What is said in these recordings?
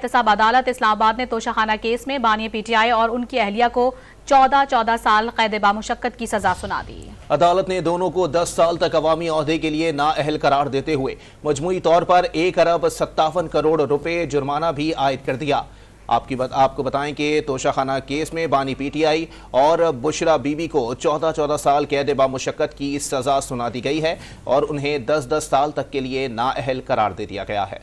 एहतसाब अदालत इस्लामाबाद ने तोशाखाना केस में बानी पीटीआई और उनकी अहलिया को 14 साल कैद बामुशक्कत की सजा सुना दी। अदालत ने दोनों को 10 साल तक अवामी ओहदे के लिए नाअहल करार देते हुए मजमूई तौर पर 1 अरब 57 करोड़ रुपए जुर्माना भी आयद कर दिया। आपको बताएं कि तोशाखाना केस में बानी पीटीआई और बुशरा बीबी को 14 साल कैद बामुशक्कत की सजा सुना दी गई है और उन्हें 10 साल तक के लिए नाअहल करार दे दिया गया है।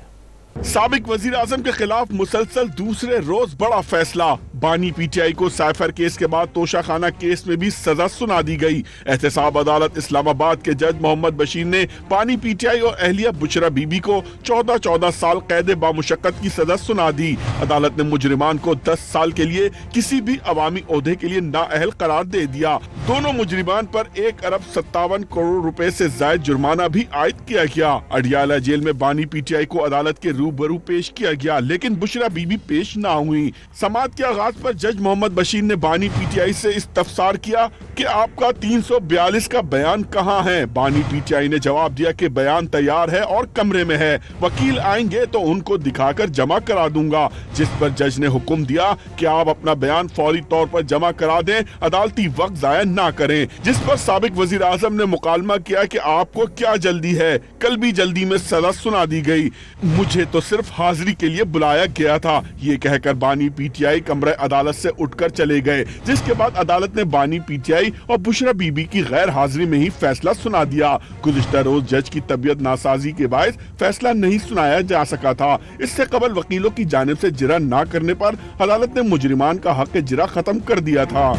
साबिक वजीर आजम के खिलाफ मुसलसल दूसरे रोज बड़ा फैसला। बानी पीटीआई को साइफर केस के बाद तोशाखाना केस में भी सजा सुना दी गई। एहतसाब अदालत इस्लामाबाद के जज मोहम्मद बशीर ने बानी पीटीआई और अहलिया बुशरा बीबी को 14 साल कैद बामुशक्कत की सजा सुना दी। अदालत ने मुजरिमान को 10 साल के लिए किसी भी अवामी ओहदे के लिए नाअहल करार दे दिया। दोनों मुजरिमान पर 1 अरब 57 करोड़ रुपए से जायद जुर्माना भी आयद किया गया। अडियाला जेल में बानी पीटीआई को अदालत के रूबरू पेश किया गया, लेकिन बुशरा बीबी पेश ना हुई। समाअत के आगाज पर जज मोहम्मद बशीर ने बानी पीटीआई से इस्तफसार किया कि आपका 342 का बयान कहाँ है। बानी पीटीआई ने जवाब दिया कि बयान तैयार है और कमरे में है, वकील आएंगे तो उनको दिखाकर जमा करा दूंगा। जिस पर जज ने हुक्म दिया कि आप अपना बयान फौरी तौर पर जमा करा दें, अदालती वक्त जाया ना करें। जिस पर साबिक वजीर आजम ने मुकालमा किया कि आपको क्या जल्दी है, कल भी जल्दी में सजा सुना दी गई, मुझे तो सिर्फ हाजिरी के लिए बुलाया गया था। ये कहकर बानी पीटीआई कमरे अदालत से उठकर चले गए, जिसके बाद अदालत ने बानी पीटीआई और बुशरा बीबी की गैर हाजिरी में ही फैसला सुना दिया। गुज़िश्ता रोज जज की तबीयत नासाजी के बायस फैसला नहीं सुनाया जा सका था। इससे कबल वकीलों की जानिब से जिरा न करने पर अदालत ने मुजरिमान का हक जिरा खत्म कर दिया था।